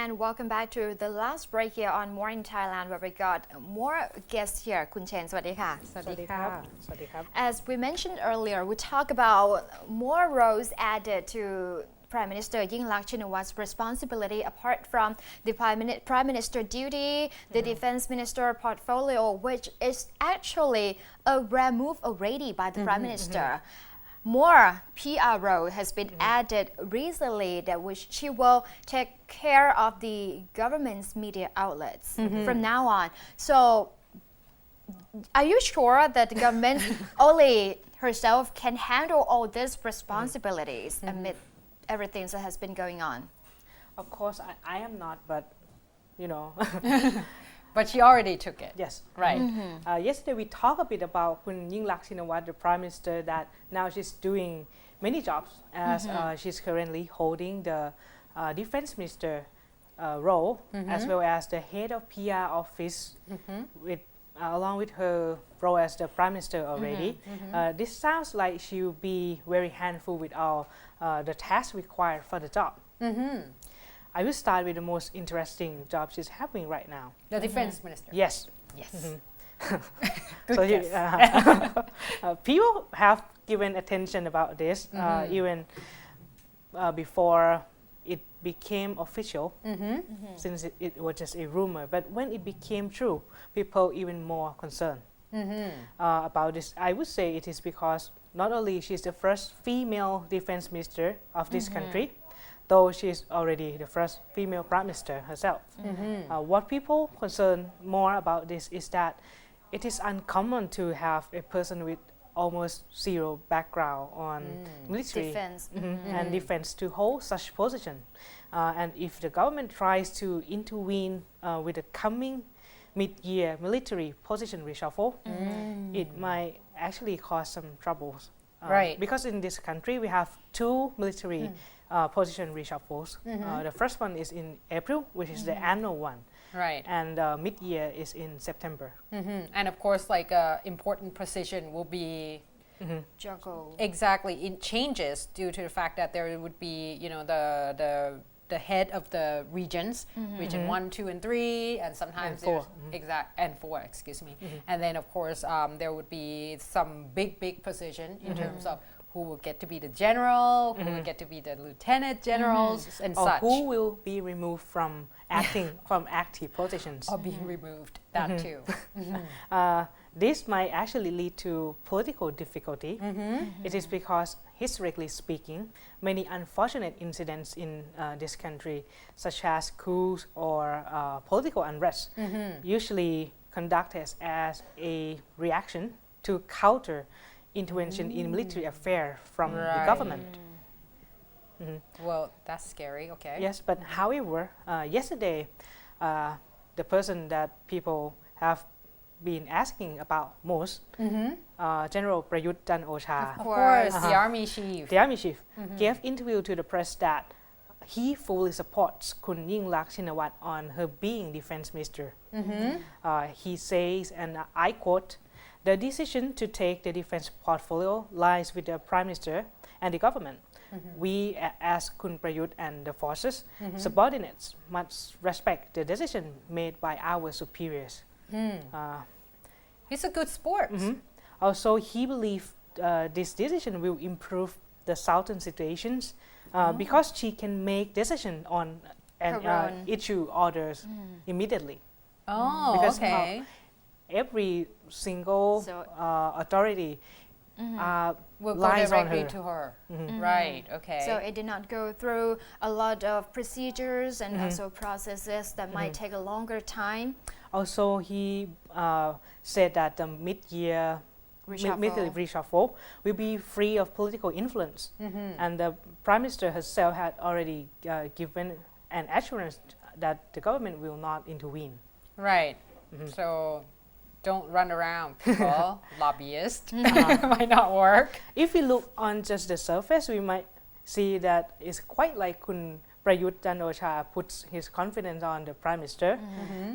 and welcome back to the last break here on Morning Thailand, where we got more guests here. คุณเชน สวัสดีค่ะ สวัสดีครับ สวัสดีครับ As we mentioned earlier, we talk about more roles added to Prime Minister Yingluck Shinawat's responsibility apart from the Prime Minister duty, the Defense Minister portfolio, which is actually a rare move already by the Prime Minister. More PR role has been added recently that which she will take care of the government's media outlets from now on. So, are you sure that the government only herself can handle all these responsibilities amid everything that has been going on? Of course I am not, but you know But she already took it. yes, Right. yesterday we talked a bit about Kun Yingluck Shinawat, the Prime Minister, that now she's doing many jobs as she's currently holding the Defense Minister role as well as the head of PR office with along with her role as the Prime Minister already. This sounds like she will be very handful with all the tasks required for the job. I will start with the most interesting job she's having right now. The defense minister. Yes. Yes. So people have given attention about this even before it became official, since it was just a rumor. But when it became true, people even more concerned about this. I would say it is because not only she's the first female defense minister of this country, though she's already the first female prime minister herself. What people concern more about this is that it is uncommon to have a person with almost zero background on military Defense. and defense to hold such position. And if the government tries to intervene with the coming mid-year military position reshuffle, it might actually cause some troubles. Right. Because in this country we have two military position reshuffles. The first one is in April, which is the annual one, Right. and mid-year is in September. And of course, like important position will be Juggle. exactly in changes due to the fact that there would be, you know, the head of the regions, region 1, 2, and 3, and sometimes And 4. there's and 4, excuse me. And then of course there would be some big position in terms of who will get to be the general, who will get to be the lieutenant generals, and Or such. who will be removed from active positions. Or being removed. That too. This might actually lead to political difficulty. It is because, historically speaking, many unfortunate incidents in this country, such as coups or political unrest, usually conducted as a reaction to counter intervention in military affairs from the Right. government. Well, that's scary. Okay. Yes, but however, yesterday, the person that people have been asking about most, General Prayut Chan-o-cha, Of course, the army chief. the army chief, gave interview to the press that he fully supports Kun Yingluck Shinawat on her being defense minister. He says, and I quote, "The decision to take the defense portfolio lies with the Prime Minister and the government. We, as Kun Prayut and the forces, subordinates, must respect the decision made by our superiors." He's a good sport. Also, he believes this decision will improve the southern situations because she can make decision on and Her own. issue orders immediately. Oh, Because, okay. Every single So- authority We'll go lies on directly her. to her. Right. Okay. So it did not go through a lot of procedures and also processes that might take a longer time. Also, he said that the mid-year military reshuffle will be free of political influence, and the Prime Minister herself had already given an assurance that the government will not intervene. Right. So don't run around, people. Lobbyists might not work. If we look on just the surface, we might see that it's quite like Kun Prayut Chan-o-cha puts his confidence on the Prime Minister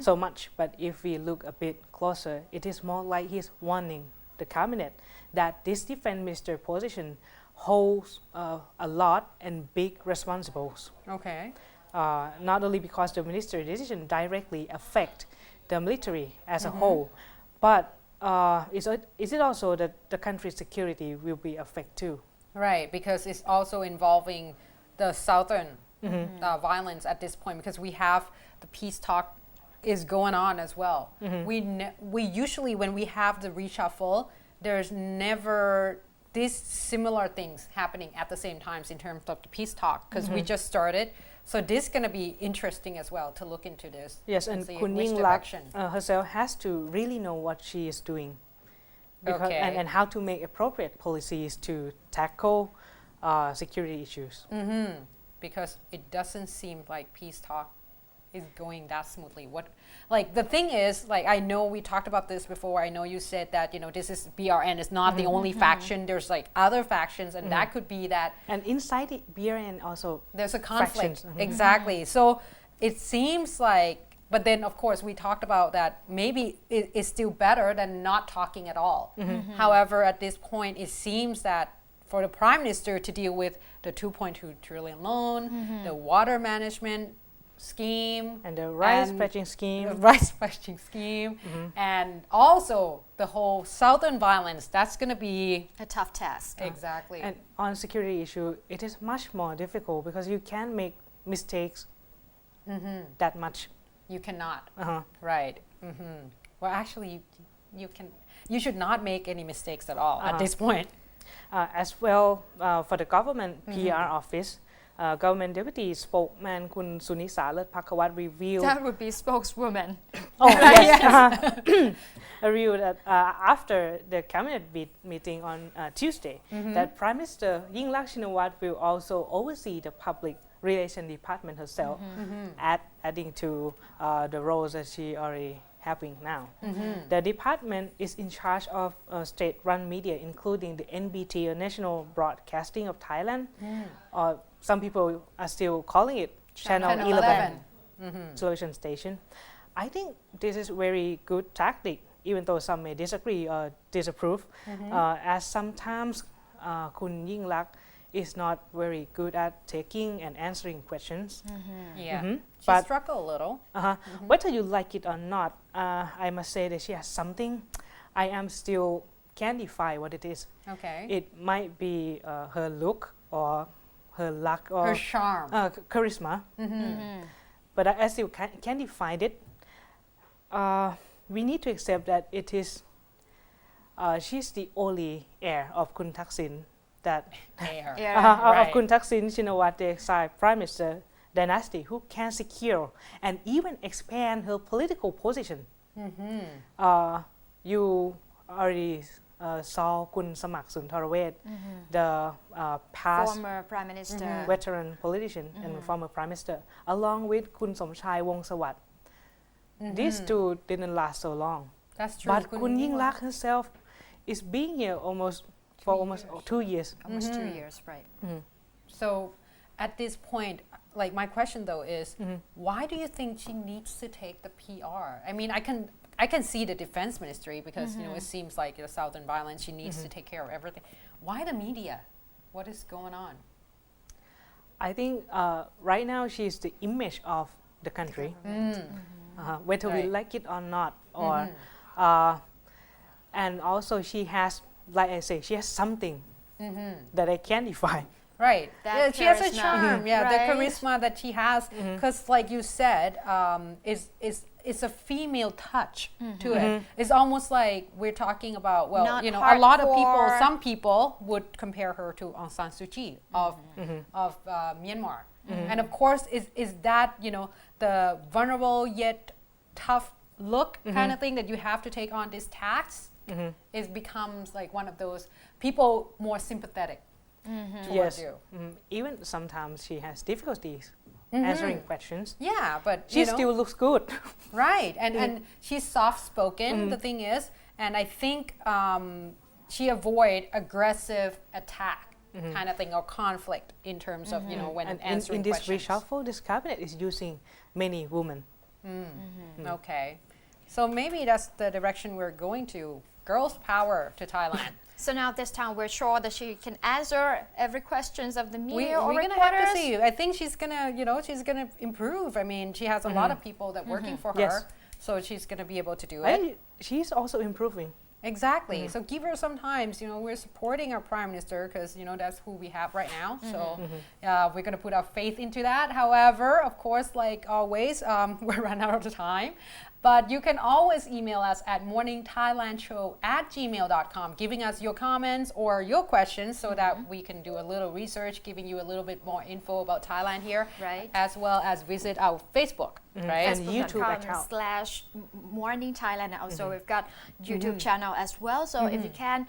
so much. But if we look a bit closer, it is more like he's warning the cabinet that this defense minister position holds a lot and big responsibilities. Okay. not only because the ministry decision directly affect the military as a whole, but is it also that the country's security will be affected too? Right, because it's also involving the southern violence at this point, because we have the peace talk is going on as well. We usually, when we have the reshuffle, there's never these similar things happening at the same times in terms of the peace talk, because we just started. So this is going to be interesting as well to look into this. Yes, and see Kun which Yingluck direction. herself has to really know what she is doing, because, Okay. and how to make appropriate policies to tackle security issues. Because it doesn't seem like peace talk is going that smoothly. Like the thing is, like I know we talked about this before. I know you said that this is BRN is not the only faction. There's like other factions, and that could be that And inside the BRN also there's a conflict. fractions. Exactly. So it seems like, but then of course we talked about that maybe it's still better than not talking at all. However, at this point, it seems that for the prime minister to deal with the 2.2 trillion loan, the water management scheme, and the rice and patching scheme. the rice patching scheme, and also the whole southern violence, that's going to be A tough task. exactly. And on security issue, it is much more difficult because you can make mistakes that much. You cannot. Uh-huh. Right. Well, actually, you should not make any mistakes at all at this point. As well, for the government PR office, government deputy spokesman คุณสุนิสาเลิศภักวัต revealed That would be spokeswoman. Oh, yes. Revealed that after the cabinet meeting on Tuesday, that Prime Minister Yingluck Shinawatra will also oversee the public relations department herself, adding to the roles that she already having now. The department is in charge of state-run media, including the NBT, or National Broadcasting of Thailand. Some people are still calling it Channel 11 television station. I think this is very good tactic, even though some may disagree or disapprove, as sometimes Kun Yingluck is not very good at taking and answering questions. Yeah. She But- struggled a little. Whether you like it or not, I must say that she has something. I am still can't define what it is. Okay. It might be her look or her luck or Her charm. charisma, but I still can't define it. We need to accept that it is. She's the only heir of Kun Thaksin that Hair. Yeah. of Kun Thaksin Shinawatra, the exiled prime minister dynasty, who can secure and even expand her political position. You already saw Kun Samak Suntharawet, the past Former Prime Minister. veteran politician and former prime minister, along with Kun Somchai Wongsavat. These two didn't last so long. That's true. But Kun Yingluck herself is being here for almost 2 years. Almost 2 years, right. So at this point, like my question though is, why do you think she needs to take the PR? I mean, I can see the defense ministry because it seems like the southern violence, she needs to take care of everything. Why the media? What is going on? I think right now she's the image of the country, whether we Right. like it or not, or and also she has, like I say, she has something that I can't define. Right. That Yeah, she has a charisma. charm. Yeah, the Right. charisma that she has, because like you said, is a female touch to it. It's almost like we're talking about. Well, Not a lot of people. hardcore. Some people would compare her to Aung San Suu Kyi of Myanmar, and of course, is that the vulnerable yet tough look kind of thing that you have to take on this task. It becomes like one of those people more sympathetic towards Yes. you. Even sometimes she has difficulties answering questions. Yeah, but She still looks good. right, and she's soft spoken. The thing is, and I think she avoid aggressive attack kind of thing or conflict in terms of when And answering in this questions. reshuffle, this cabinet is using many women. Okay, so maybe that's the direction we're going to girls power to Thailand. So now this time we're sure that she can answer every questions of the media or We're gonna have to reporters. see. I think she's gonna improve. I mean, she has a lot of people that working for her, Yes. so she's gonna be able to do it. She's also improving. Exactly. So give her some time. We're supporting our prime minister because that's who we have right now. So we're gonna put our faith into that. However, of course, like always, we're run out of the time. But you can always email us at morningthailandshow@gmail.com, giving us your comments or your questions so that we can do a little research, giving you a little bit more info about Thailand here, Right. as well as visit our Facebook, right? And YouTube account. /Morning Thailand. Also, we've got YouTube channel as well. So if you can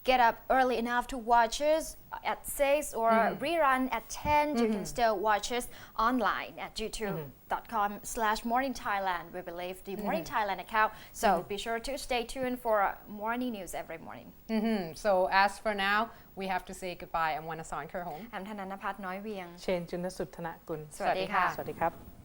get up early enough to watch us at 6 or rerun at 10, you can still watch us online at youtube.com/Morning Thailand. We believe the Morning Thailand account. So be sure to stay tuned for morning news every morning. So as for now, we have to say goodbye. I'm Wanasan Kerhong. แอมธนันพัฒน์น้อยเวียง เชนจุนสุทธนกุล สวัสดีค่ะ สวัสดีครับ